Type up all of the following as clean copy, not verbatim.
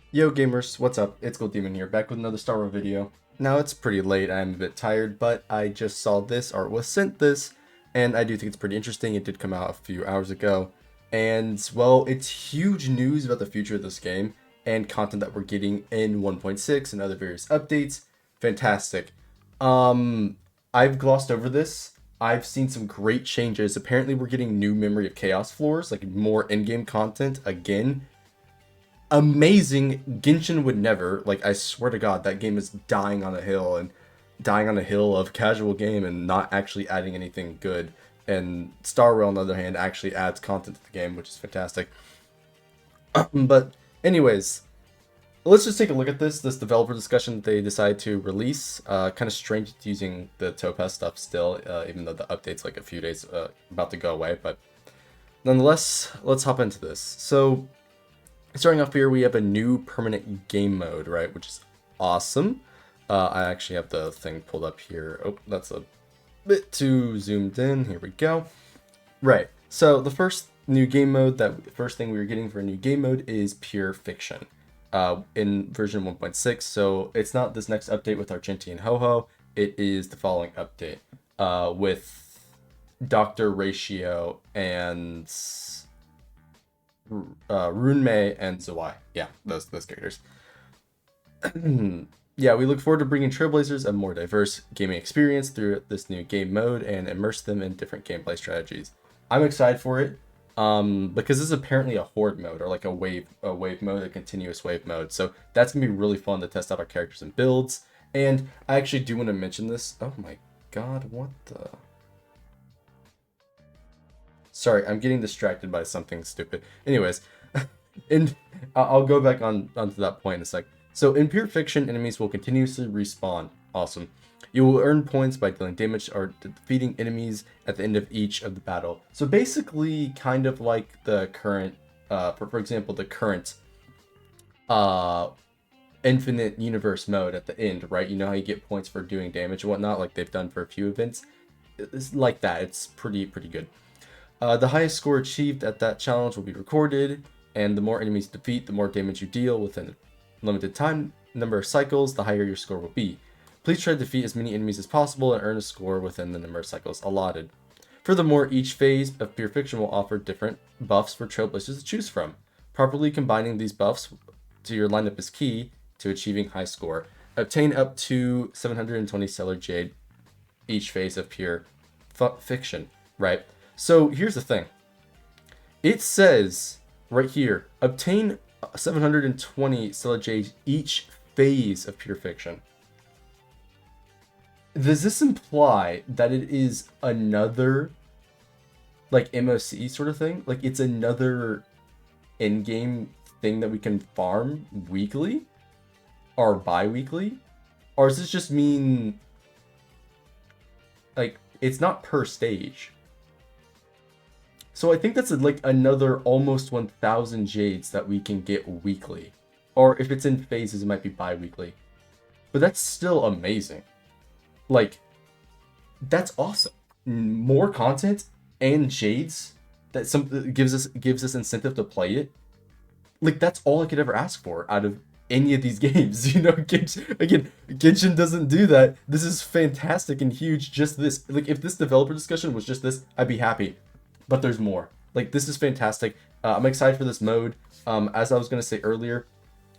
Yo gamers, what's up? It's Gold Demon here, back with another Star Wars video. Now it's pretty late, I'm a bit tired, but I just saw this, or was sent this, and I do think it's pretty interesting. It did come out a few hours ago, and well, it's huge news about the future of this game, and content that we're getting in 1.6 and other various updates. Fantastic. Um, I've glossed over this. I've seen some great changes. Apparently we're getting new Memory of Chaos floors, like more in-game content again, amazing. Genshin would never. Like, I swear to God, that game is dying on a hill and dying on a hill of casual game and not actually adding anything good. And Star Rail, on the other hand, actually adds content to the game, which is fantastic. But anyways, let's just take a look at this developer discussion that they decided to release. Kind of strange it's using the Topaz stuff still, even though the update's like a few days about to go away. But nonetheless, let's hop into this. So starting off here, we have a new permanent game mode, right, which is awesome. I actually have the thing pulled up here. Oh, that's a bit too zoomed in. Here we go. Right, so the first new game mode, that first thing we were getting for a new game mode is Pure Fiction in version 1.6. So it's not this next update with Argenti and Ho-Ho. It is the following update with Dr. Ratio and Runmei and Zawai. Yeah, those characters. Yeah, we look forward to bringing Trailblazers a more diverse gaming experience through this new game mode and immerse them in different gameplay strategies. I'm excited for it because this is apparently a horde mode, or like a wave mode, a continuous wave mode. So that's gonna be really fun to test out our characters and builds. And I actually do want to mention this. Oh my God, what the? Sorry, I'm getting distracted by something stupid. Anyways, and I'll go back onto that point in a sec. So in Pure Fiction, enemies will continuously respawn. Awesome. You will earn points by dealing damage or defeating enemies at the end of each of the battle. So basically, kind of like the current, for example, the current uh, infinite universe mode at the end, right? You know how you get points for doing damage and whatnot, like they've done for a few events. It's like that. It's pretty good. The highest score achieved at that challenge will be recorded, and the more enemies you defeat, the more damage you deal within a limited time number of cycles, the higher your score will be. Please try to defeat as many enemies as possible and earn a score within the number of cycles allotted. Furthermore, each phase of Pure Fiction will offer different buffs for Trailblazers to choose from. Properly combining these buffs to your lineup is key to achieving high score. Obtain up to 720 Stellar Jade each phase of Pure Fiction, right? So here's the thing. It says right here, obtain 720 Stellar Jade each phase of Pure Fiction. Does this imply that it is another like MOC sort of thing? Like it's another in-game thing that we can farm weekly or bi-weekly? Or does this just mean like it's not per stage? So I think that's like another almost 1,000 jades that we can get weekly. Or if it's in phases, it might be bi-weekly. But that's still amazing. Like, that's awesome. More content and jades that gives us incentive to play it. Like, that's all I could ever ask for out of any of these games. You know, Genshin doesn't do that. This is fantastic and huge. Just this. Like, if this developer discussion was just this, I'd be happy. But there's more. Like, this is fantastic. I'm excited for this mode. As I was going to say earlier,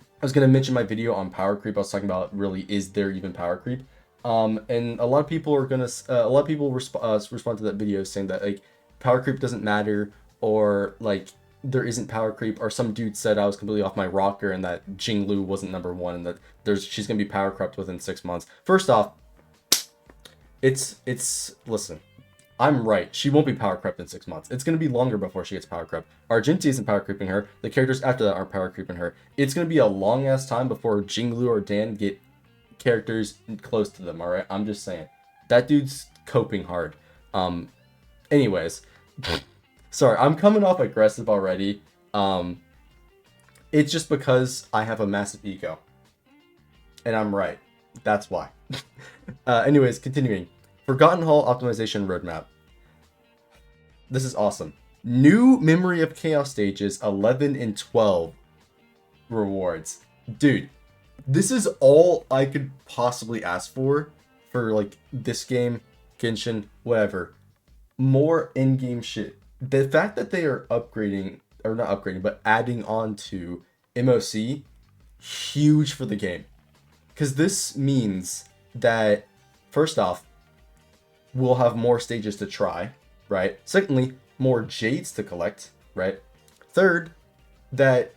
I was going to mention my video on power creep. I was talking about, really, is there even power creep? And a lot of people are going to, a lot of people respond to that video saying that, like, power creep doesn't matter, or, like, there isn't power creep, or some dude said I was completely off my rocker and that Jinglu wasn't number one and that she's going to be power crept within 6 months. First off, listen. I'm right. She won't be power crept in 6 months. It's going to be longer before she gets power crept. Argenti isn't power creeping her. The characters after that aren't power creeping her. It's going to be a long ass time before Jinglu or Dan get characters close to them, alright? I'm just saying. That dude's coping hard. Anyways. Sorry, I'm coming off aggressive already. It's just because I have a massive ego. And I'm right. That's why. Anyways, continuing. Forgotten Hall optimization roadmap. This is awesome. New Memory of Chaos stages 11 and 12 rewards. Dude, this is all I could possibly ask for like this game, Genshin, whatever. More in-game shit. The fact that they are upgrading, or not upgrading, but adding on to MOC, huge for the game. Because this means that, first off, we'll have more stages to try, right? Secondly, more jades to collect, right? Third, that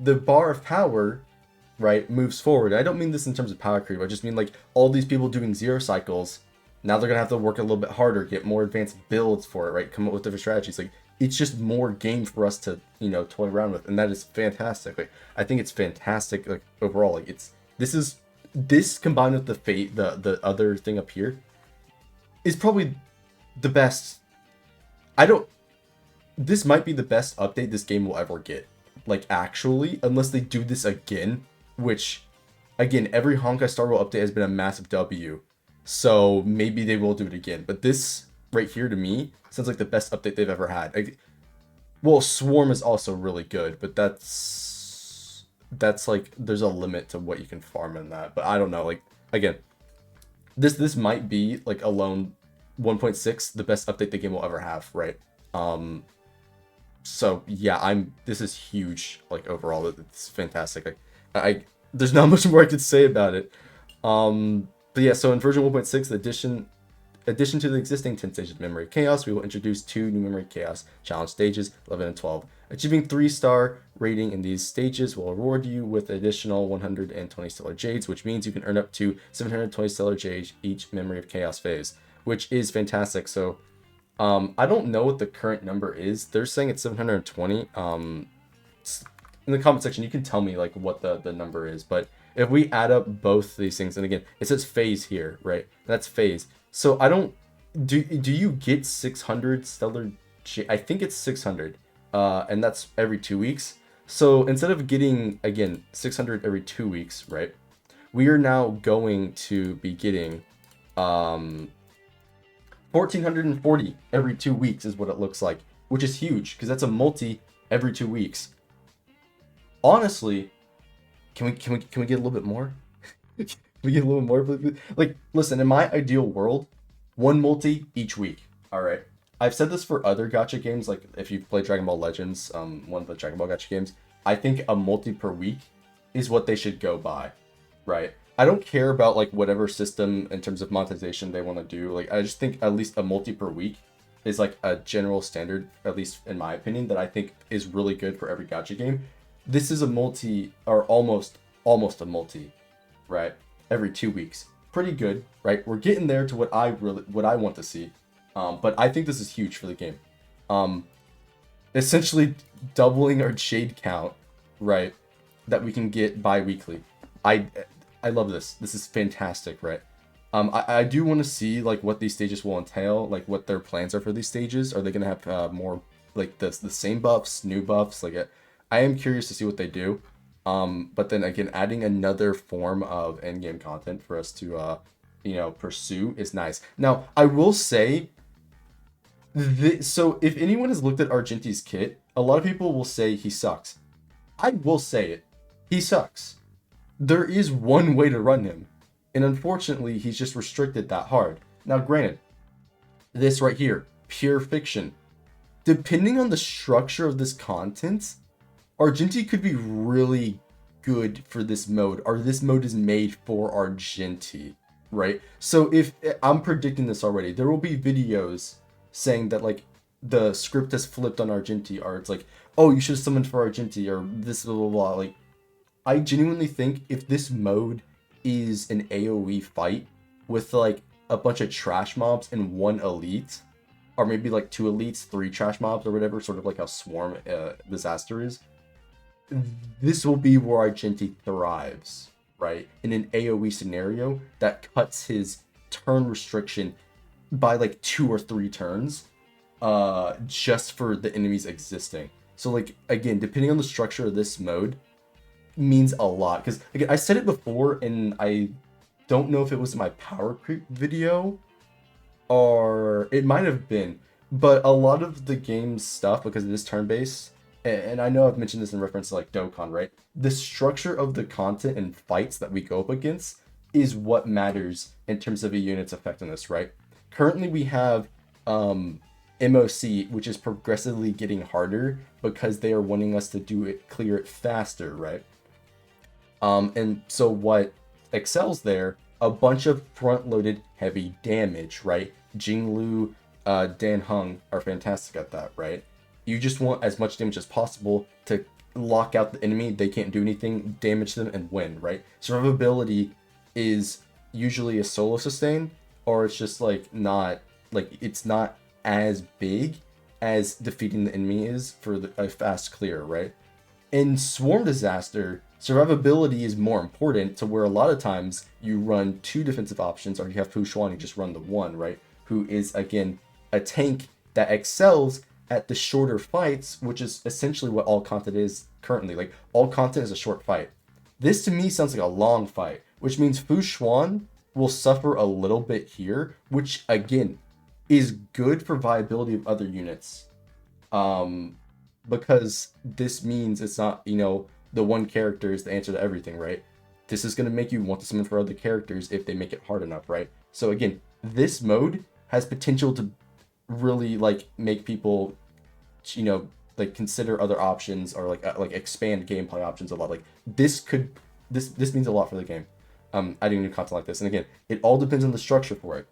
the bar of power, right, moves forward. I don't mean this in terms of power creep. I just mean like all these people doing zero cycles. Now they're gonna have to work a little bit harder, get more advanced builds for it, right? Come up with different strategies. Like it's just more game for us to, toy around with, and that is fantastic. Like I think it's fantastic. Like overall, like this combined with the fate, the other thing up here, is probably the best. I don't. This might be the best update this game will ever get. Like actually, unless they do this again, which, again, every Honkai Star Rail update has been a massive W. So maybe they will do it again. But this right here to me sounds like the best update they've ever had. Well, Swarm is also really good, but that's like there's a limit to what you can farm in that. But I don't know. Like again, this might be like alone 1.6 the best update the game will ever have, right? So yeah, this is huge. Like overall, it's fantastic. Like I there's not much more I could say about it. But yeah, so in version 1.6, addition to the existing 10 stages of Memory Chaos, we will introduce 2 new Memory Chaos challenge stages, 11 and 12. Achieving 3-star rating in these stages will reward you with additional 120 stellar jades, which means you can earn up to 720 stellar jades each Memory of Chaos phase, which is fantastic. So I don't know what the current number is. They're saying it's 720. In the comment section, you can tell me like what the number is. But if we add up both these things, and again, it says phase here, right? That's phase. So I don't. Do you get 600 stellar? I think it's 600, and that's every 2 weeks. So instead of getting again 600 every 2 weeks, right? We are now going to be getting 1440 every 2 weeks is what it looks like, which is huge because that's a multi every 2 weeks. Honestly, can we get a little bit more? Can we get a little more? Like, listen, in my ideal world, 1 multi each week. All right. I've said this for other gacha games, like if you play Dragon Ball Legends, one of the Dragon Ball gacha games. I think a multi per week is what they should go by, right? I don't care about like whatever system in terms of monetization they want to do. Like, I just think at least a multi per week is like a general standard, at least in my opinion, that I think is really good for every gacha game. This is a multi, or almost a multi, right? Every 2 weeks. Pretty good, right? We're getting there to what I want to see. But I think this is huge for the game. Essentially doubling our jade count, right? That we can get bi-weekly. I love this. This is fantastic, right? I do want to see like what these stages will entail, like what their plans are for these stages. Are they gonna have more like the same buffs, new buffs? Like I am curious to see what they do. But then again, adding another form of in-game content for us to pursue is nice. Now, I will say, so if anyone has looked at Argenti's kit, a lot of people will say he sucks. I will say it. He sucks. There is one way to run him, and unfortunately, he's just restricted that hard. Now, granted, this right here, pure fiction. Depending on the structure of this content, Argenti could be really good for this mode, or this mode is made for Argenti, right? So if I'm predicting this already, there will be videos saying that like the script has flipped on Argenti, or it's like, oh, you should have summoned for Argenti, or this blah blah blah. Like, I genuinely think if this mode is an AoE fight with like a bunch of trash mobs and 1 elite, or maybe like 2 elites, 3 trash mobs, or whatever, sort of like how Swarm Disaster is, this will be where Argenti thrives, right? In an AoE scenario that cuts his turn restriction by like 2 or 3 turns, just for the enemies existing. So like, again, depending on the structure of this mode, means a lot. Because again, I said it before, and I don't know if it was my power creep video, or it might have been, but a lot of the game's stuff, because it is turn-based, and I know I've mentioned this in reference to like Dokkan, right? The structure of the content and fights that we go up against is what matters in terms of a unit's effectiveness, right? Currently, we have MOC, which is progressively getting harder because they are wanting us to do it, clear it faster, right? And so what excels there, a bunch of front-loaded heavy damage, right? Jinglu, Dan Hung are fantastic at that, right? You just want as much damage as possible to lock out the enemy. They can't do anything, damage them, and win, right? Survivability is usually a solo sustain, or it's just like not like it's not as big as defeating the enemy is for a fast clear, right? In Swarm Disaster, survivability is more important to where a lot of times you run two defensive options, or you have Fu Xuan, you just run the one, right? Who is, again, a tank that excels at the shorter fights, which is essentially what all content is currently. Like, all content is a short fight. This to me sounds like a long fight, which means Fu Xuan will suffer a little bit here, which, again, is good for viability of other units. Because this means it's not, the one character is the answer to everything, right? This is going to make you want to summon for other characters if they make it hard enough, right? So again, this mode has potential to really like make people, like consider other options or like expand gameplay options a lot. Like this means a lot for the game. Adding new content like this, and again, it all depends on the structure for it,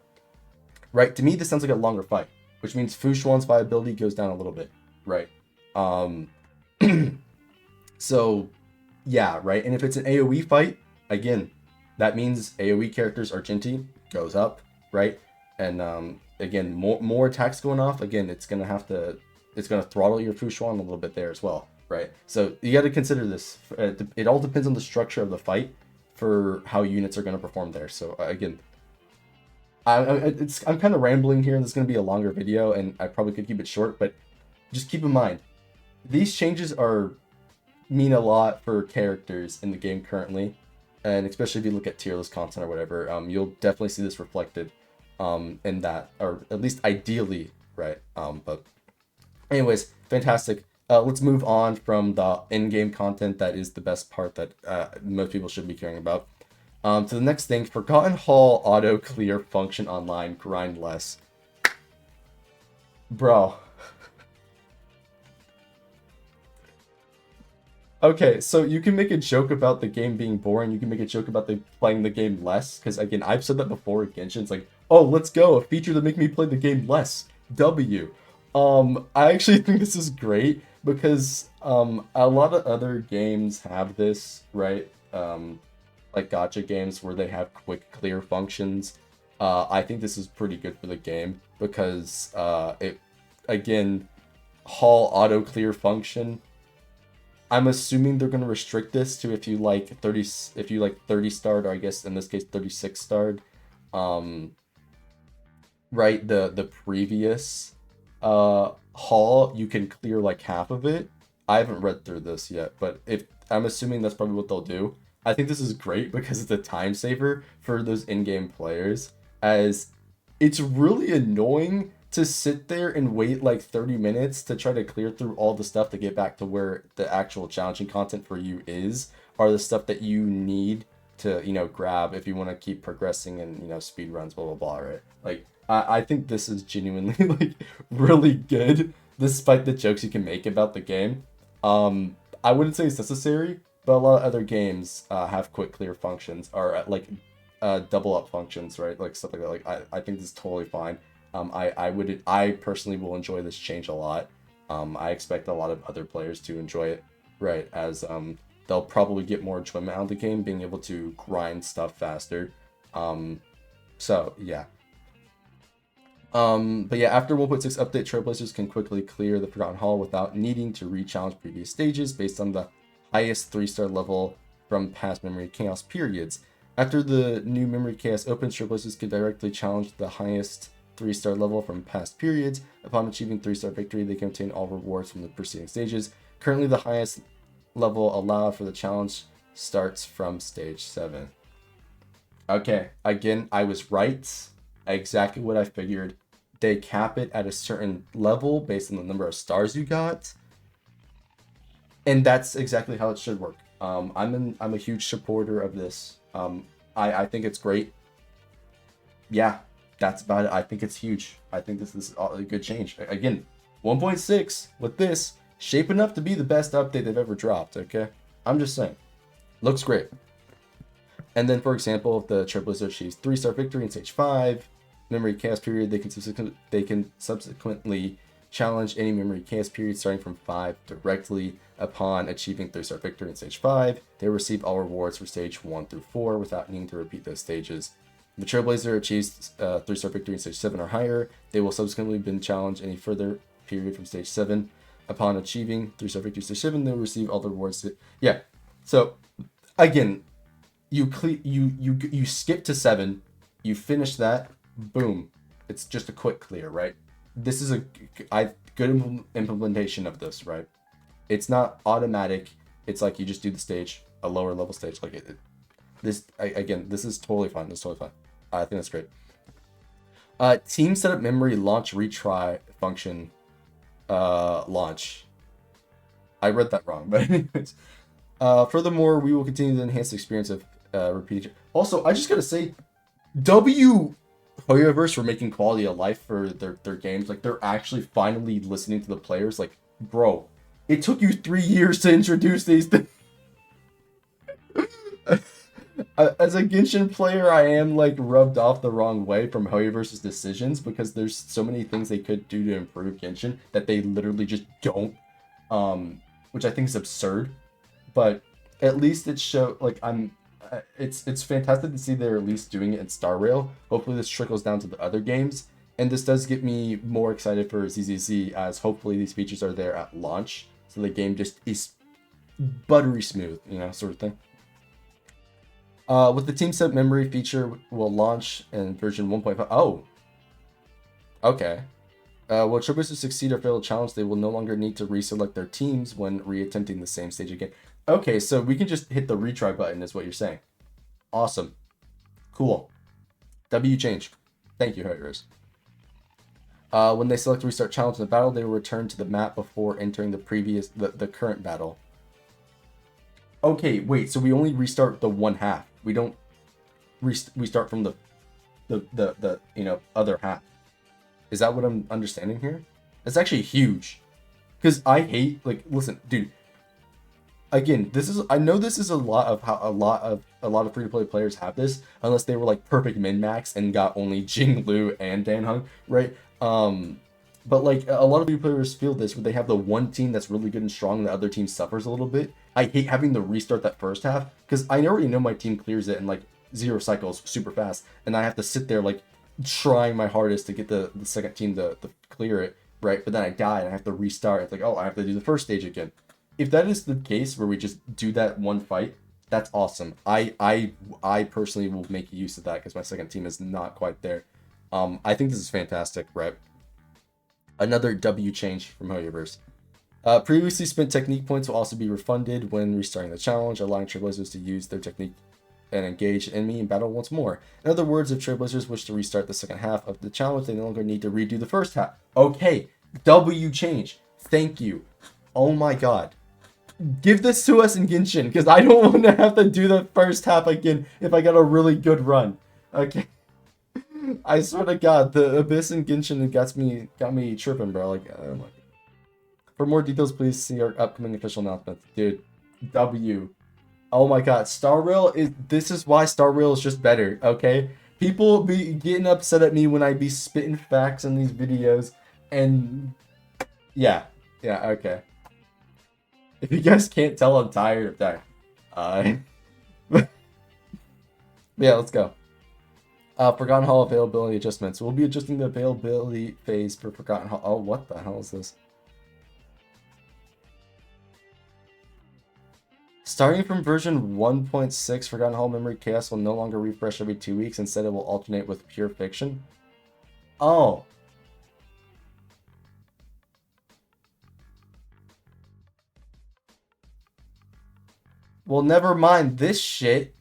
right? To me, this sounds like a longer fight, which means Fu Xuan's viability goes down a little bit, right? Um, so yeah, right. And if it's an AoE fight, again, that means AoE characters Argenti goes up, right? And again, more attacks going off. Again, it's gonna throttle your Fu Xuan a little bit there as well, right? So you got to consider this. It all depends on the structure of the fight for how units are going to perform there. So again, I'm kind of rambling here, and this is going to be a longer video, and I probably could keep it short, but just keep in mind, these changes mean a lot for characters in the game currently, and especially if you look at tier list content or whatever, you'll definitely see this reflected in that, or at least ideally, right? But anyways, fantastic. Let's move on from the in-game content that is the best part that most people should be caring about. To the next thing, Forgotten Hall auto clear function online, grind less. Bro. Okay, so you can make a joke about the game being boring. You can make a joke about playing the game less. Because again, I've said that before with Genshin. It's like, oh, let's go, a feature that make me play the game less. W. I actually think this is great because a lot of other games have this, right? Like gacha games where they have quick clear functions. I think this is pretty good for the game because it, again, Hall auto clear function. I'm assuming they're gonna restrict this to if you like 30 starred, or I guess in this case 36 starred. Right, the previous Hall, you can clear like half of it. I haven't read through this yet, but if I'm assuming that's probably what they'll do. I think this is great because it's a time saver for those in-game players, as it's really annoying to sit there and wait like 30 minutes to try to clear through all the stuff to get back to where the actual challenging content for you is, or the stuff that you need to, grab if you want to keep progressing and, speed runs, blah, blah, blah, right? Like, I think this is genuinely, like, really good, despite the jokes you can make about the game. I wouldn't say it's necessary, but a lot of other games have quick clear functions, or double up functions, right? Like stuff like that. Like I think this is totally fine. I personally will enjoy this change a lot. I expect a lot of other players to enjoy it, right? As they'll probably get more enjoyment out of the game, being able to grind stuff faster. So yeah. But yeah, after 1.6 update, Trailblazers can quickly clear the Forgotten Hall without needing to re-challenge previous stages based on the highest 3-star level from past Memory Chaos periods. After the new Memory Chaos opens, Trailblazers can directly challenge the highest 3-star level from past periods. Upon achieving 3-star victory, they can obtain all rewards from the preceding stages. Currently, the highest level allowed for the challenge starts from stage 7. Okay, again, I was right. Exactly what I figured. They cap it at a certain level based on the number of stars you got. And that's exactly how it should work. I'm a huge supporter of this. I think it's great. Yeah, that's about it. I think it's huge. I think this is a good change. Again, 1.6 with this shaping up to be the best update they've ever dropped. Okay, I'm just saying, looks great. And then, for example, if the Trailblazer achieves 3-star victory in stage 5, memory chaos period, they can subsequently challenge any memory chaos period starting from 5 directly upon achieving 3-star victory in stage 5. They receive all rewards for stage 1 through 4 without needing to repeat those stages. If the Trailblazer achieves 3-star victory in stage 7 or higher, they will subsequently be challenged any further period from stage 7. Upon achieving 3-star victory stage 7, they'll receive all the rewards. Yeah. So again, you skip to 7, you finish that, boom, it's just a quick clear, right? This is a good implementation of this, right? It's not automatic. It's like you just do the stage, a lower level stage, like again, this is totally fine. This is totally fine. I think that's great. Team setup memory launch retry function launch. I read that wrong, but anyways. Furthermore, we will continue to enhance the experience of repeating. Also, I just gotta say, hoyoverse for making quality of life for their games. Like, they're actually finally listening to the players. Like, bro, it took you 3 years to introduce these things. As a Genshin player, I am like rubbed off the wrong way from hoyoverse's decisions because there's so many things they could do to improve Genshin that they literally just don't, which I think is absurd. But at least it show like it's fantastic to see they're at least doing it in Star Rail. Hopefully this trickles down to the other games, and this does get me more excited for ZZZ, as hopefully these features are there at launch, so the game just is buttery smooth, you know, sort of thing. With the team set memory feature will launch in version 1.5. Oh, okay. Will Trailblazers succeed or fail a challenge, they will no longer need to reselect their teams when reattempting the same stage again. Okay, so we can just hit the retry button is what you're saying. Awesome. Cool. W change. Thank you, hoyoverse. When they select restart challenge in the battle, they will return to the map before entering the current battle. Okay, wait, so we only restart the one half. We don't restart from the other half. Is that what I'm understanding here? It's actually huge. Because I hate, like, listen, dude. Again, I know this is a lot of how a lot of free-to-play players have this, unless they were like perfect min-max and got only Jing Lu and Dan Heng, right? But like a lot of free players feel this, where they have the one team that's really good and strong, and the other team suffers a little bit. I hate having to restart that first half because I already know my team clears it in like 0 cycles super fast, and I have to sit there like trying my hardest to get the second team to clear it, right? But then I die and I have to restart. It's like, oh, I have to do the first stage again. If that is the case where we just do that one fight, that's awesome. I personally will make use of that because my second team is not quite there. I think this is fantastic, right? Another W change from hoyoverse. Previously spent technique points will also be refunded when restarting the challenge, allowing Trailblazers to use their technique and engage the enemy in battle once more. In other words, if Trailblazers wish to restart the second half of the challenge, they no longer need to redo the first half. Okay, W change. Thank you. Oh my god. Give this to us in Genshin, because I don't want to have to do the first half again if I got a really good run. Okay. I swear to god, the Abyss in Genshin got me tripping, bro. Like, oh my god. For more details, please see our upcoming official announcements. Dude, W. Oh my god, Star Rail this is why Star Rail is just better, okay? People be getting upset at me when I be spitting facts in these videos, and yeah, okay. If you guys can't tell, I'm tired of that. Yeah, let's go. Forgotten Hall availability adjustments. We'll be adjusting the availability phase for Forgotten Hall. Oh, what the hell is this? Starting from version 1.6, Forgotten Hall Memory Chaos will no longer refresh every 2 weeks. Instead, it will alternate with Pure Fiction. Oh. Well, never mind this shit.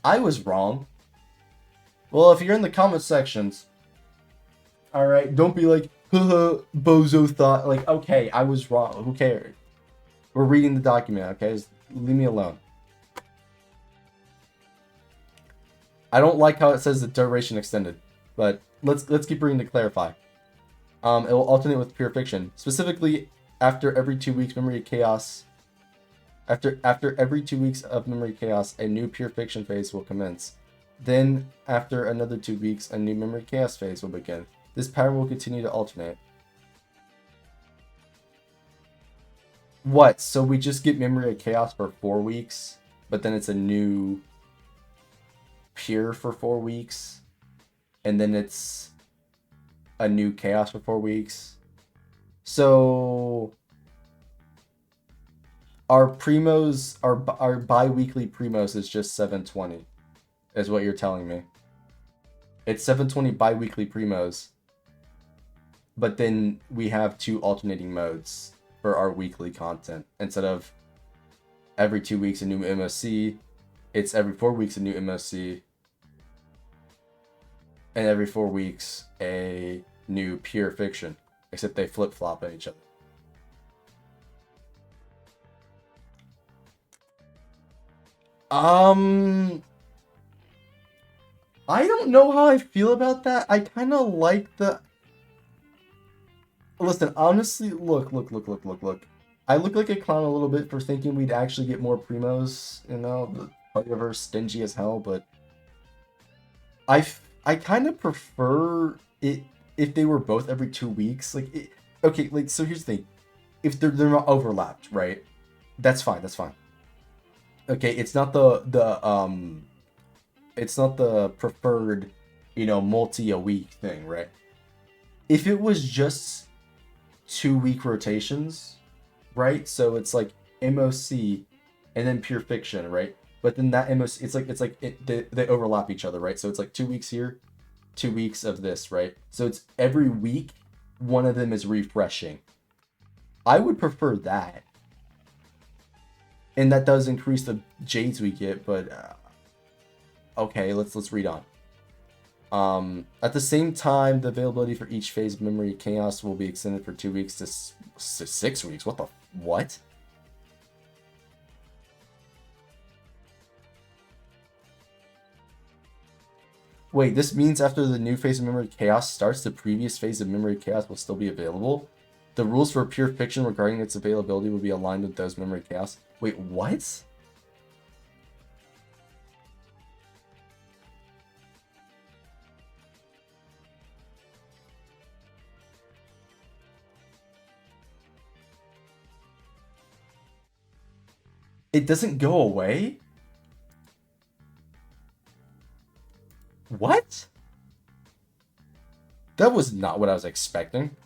I was wrong. Well, if you're in the comment sections, alright, don't be like, haha, bozo thought. Like, okay, I was wrong. Who cares? We're reading the document, okay? Just leave me alone. I don't like how it says the duration extended, but let's keep reading to clarify. It will alternate with pure fiction. Specifically, after every 2 weeks, memory chaos. After every 2 weeks of memory chaos, a new pure fiction phase will commence. Then, after another 2 weeks, a new memory chaos phase will begin. This pattern will continue to alternate. What? So we just get memory chaos for 4 weeks, but then it's a new pure for 4 weeks, and then it's a new chaos for 4 weeks. So our primos, our bi-weekly primos is just 720, is what you're telling me. It's 720 bi-weekly primos, but then we have 2 alternating modes for our weekly content. Instead of every 2 weeks a new MOC, it's every 4 weeks a new MOC, and every 4 weeks a new pure fiction, except they flip-flop at each other. I don't know how I feel about that. I kind of like the... Listen, honestly, look. I look like a clown a little bit for thinking we'd actually get more primos, you know, the hoyoverse stingy as hell, but I kind of prefer it if they were both every 2 weeks. Like, okay, like, so here's the thing. If they're not overlapped, right? That's fine. Okay, it's not it's not the preferred, you know, multi-a-week thing, right? If it was just 2-week rotations, right? So it's like MOC and then pure fiction, right? But then that MOC, they overlap each other, right? So it's like 2 weeks here, 2 weeks of this, right? So it's every week one of them is refreshing. I would prefer that, and that does increase the jades we get. But okay, let's read on. At the same time, the availability for each phase of memory chaos will be extended for 2 weeks to 6 weeks. What? Wait, this means after the new phase of memory chaos starts, the previous phase of memory chaos will still be available? The rules for pure fiction regarding its availability will be aligned with those memory chaos. Wait, what? It doesn't go away? What? That was not what I was expecting.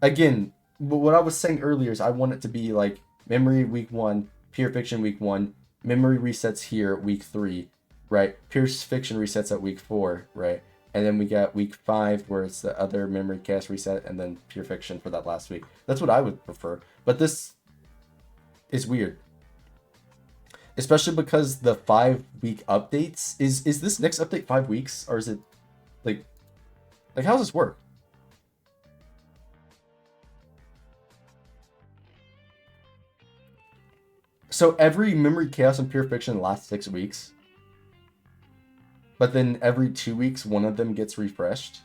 Again, what I was saying earlier is I want it to be like memory week 1, pure fiction week 1, memory resets here week 3, right? Pure fiction resets at week 4, right? And then we got week 5 where it's the other memory cast reset, and then pure fiction for that last week. That's what I would prefer. But this is weird. Especially because the 5-week updates, is this next update 5 weeks, or is it like how does this work? So every memory chaos and pure fiction lasts 6 weeks, but then every 2 weeks one of them gets refreshed.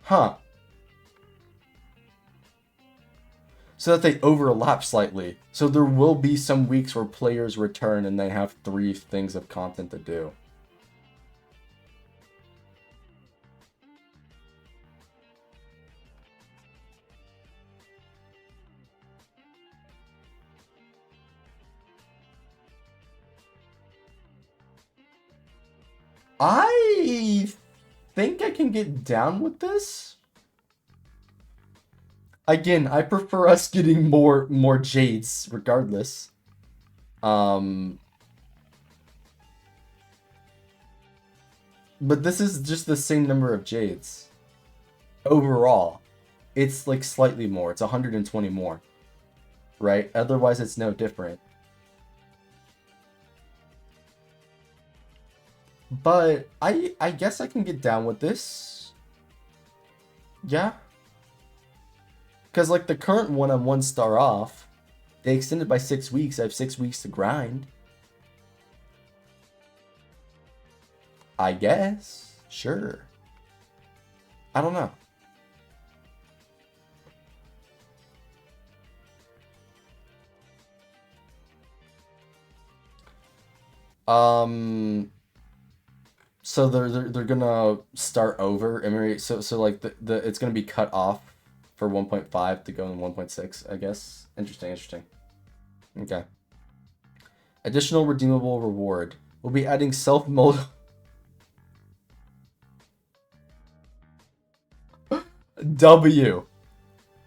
Huh. So that they overlap slightly. So there will be some weeks where players return and they have 3 things of content to do. I think I can get down with this. Again, I prefer us getting more jades regardless. But this is just the same number of jades overall. It's like slightly more. It's 120 more, right? Otherwise, it's no different. But I guess I can get down with this. Yeah. Because, like, the current one, I'm 1 star off. They extended by 6 weeks. I have 6 weeks to grind. I guess. Sure. I don't know. So they're gonna start over. So like the it's gonna be cut off for 1.5 to go in 1.6, I guess. Interesting. Okay. Additional redeemable reward. We'll be adding self-mold. W.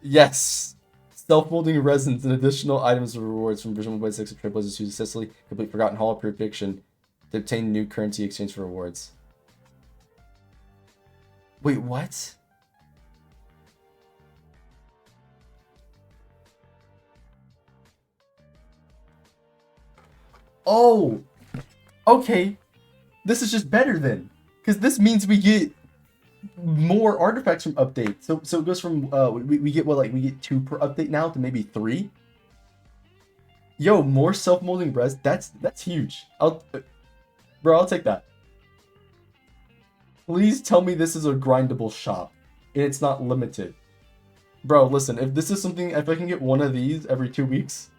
Yes. Self-molding resins and additional items of rewards from version 1.6 of Trailblazers who successfully complete Forgotten Hall of Pure Fiction to obtain new currency exchange for rewards. Wait, what? Oh, okay. This is just better then, because this means we get more artifacts from updates. So it goes from we get what, like, we get 2 per update now to maybe 3. Yo, more self-molding res. That's huge. I'll take that. Please tell me this is a grindable shop and it's not limited. Bro, listen, if this is something, if I can get one of these every 2 weeks,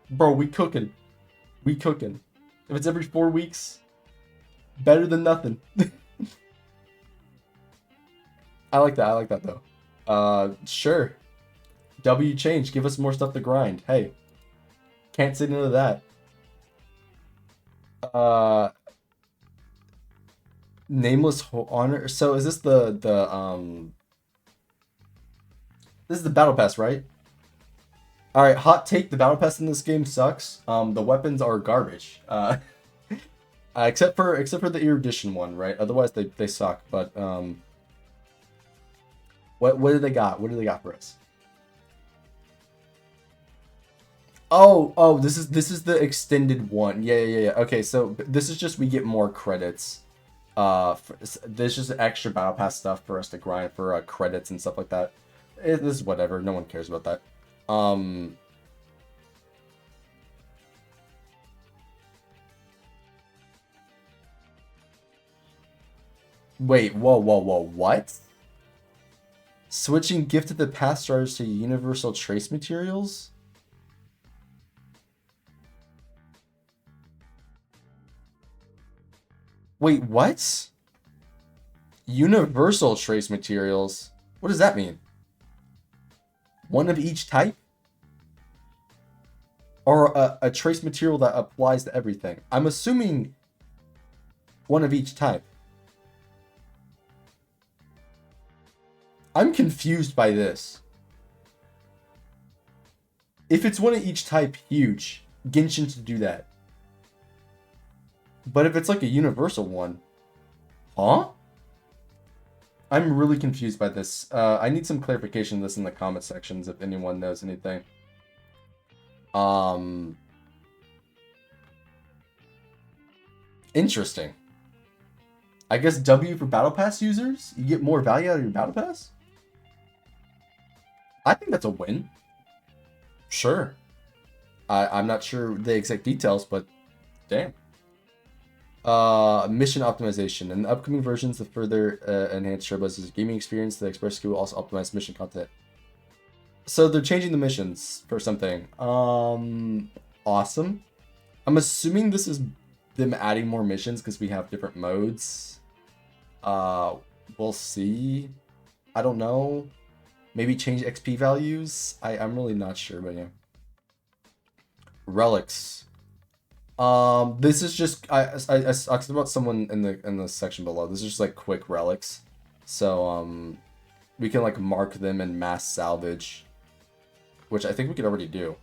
bro, we cooking. We cooking. If it's every 4 weeks, better than nothing. I like that though. Sure. W change, give us more stuff to grind. Hey, can't say no to that. Nameless honor. So is this this is the battle pass, right? All right, hot take: the battle pass in this game sucks. The weapons are garbage. Except for the erudition one, right? Otherwise they suck. But what do they got? What do they got for us? Oh, this is the extended one. Yeah. Okay, so this is just we get more credits. There's just extra battle pass stuff for us to grind for credits and stuff like that. This is whatever. No one cares about that. Wait, whoa, what? Switching gifted the past stars to universal trace materials? Wait, what? Universal trace materials? What does that mean? One of each type? Or a trace material that applies to everything? I'm assuming one of each type. I'm confused by this. If it's one of each type, huge. Genshin to do that. But if it's like a universal one, huh? I'm really confused by this. I need some clarification of this in the comment sections if anyone knows anything. Interesting. I guess W for Battle Pass users? You get more value out of your Battle Pass? I think that's a win. Sure. I'm not sure the exact details, but damn. Mission optimization. In the upcoming versions, to further enhance Trailblazer's gaming experience, the Express SKU will also optimize mission content. So they're changing the missions for something. Awesome. I'm assuming this is them adding more missions because we have different modes. We'll see. I don't know. Maybe change XP values? I'm really not sure, but yeah. Relics. This is just I talked about someone in the section below. This is just like quick relics. So we can like mark them in mass salvage, which I think we could already do.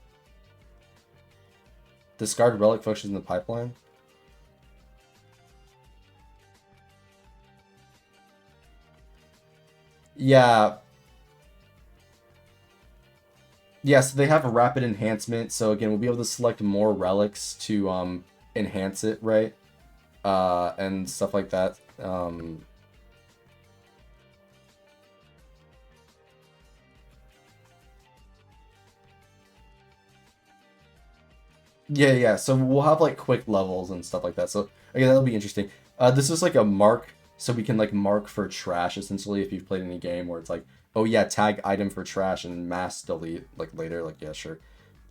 Discard relic functions in the pipeline. Yeah. Yes, they have a rapid enhancement, so again, we'll be able to select more relics to enhance it, right? And stuff like that. Yeah. So we'll have like quick levels and stuff like that. So again, that'll be interesting. This is like a mark, so we can like mark for trash essentially if you've played any game where it's like, oh yeah, tag item for trash and mass delete like later. Like yeah, sure.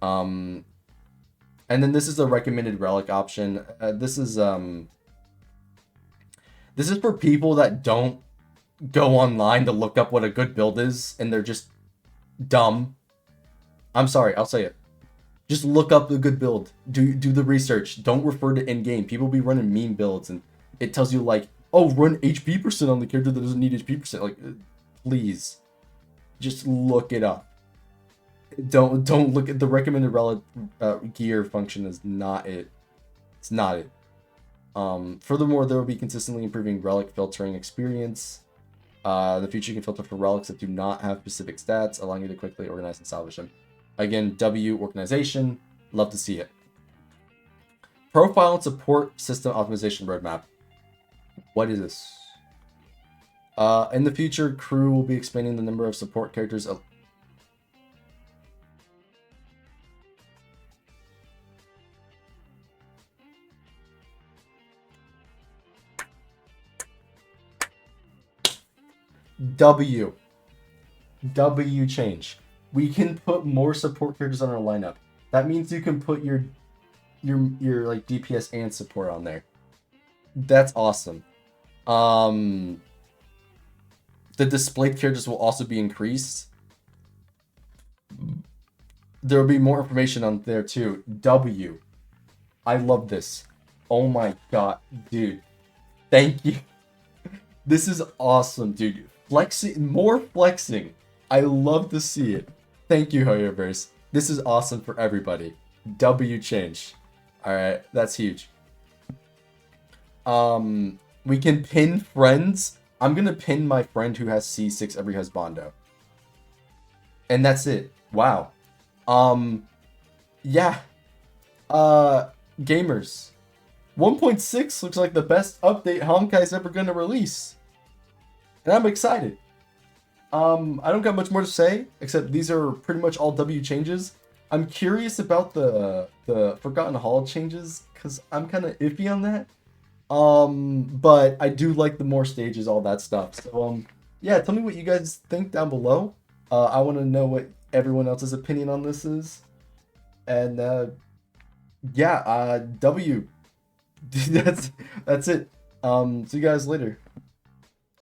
Um, and then this is the recommended relic option. This is for people that don't go online to look up what a good build is and they're just dumb. I'm sorry, I'll say it. Just look up the good build. Do the research. Don't refer to in game. People be running meme builds and it tells you like, oh, run HP percent on the character that doesn't need HP percent. Like, please, just look it up. Don't look at the recommended relic gear function is not it. It's not it. Furthermore, there will be consistently improving relic filtering experience. In the future, you can filter for relics that do not have specific stats, allowing you to quickly organize and salvage them. Again, W organization. Love to see it. Profile and support system optimization roadmap. What is this? In the future, crew will be expanding the number of support characters. W change. We can put more support characters on our lineup. That means you can put your like DPS and support on there. That's awesome. The displayed characters will also be increased. There will be more information on there too. W. I love this. Oh my god, dude. Thank you. This is awesome, dude. Flexing, more flexing. I love to see it. Thank you, hoyoverse. This is awesome for everybody. W change. Alright, that's huge. We can pin friends. I'm gonna pin my friend who has C6 every husbando. And that's it. Wow. Yeah. Gamers. 1.6 looks like the best update Honkai's ever gonna release. And I'm excited. I don't got much more to say, except these are pretty much all W changes. I'm curious about the Forgotten Hall changes, because I'm kind of iffy on that. But I do like the more stages, all that stuff. So, yeah, tell me what you guys think down below. I want to know what everyone else's opinion on this is. And, yeah, W. That's it. See you guys later.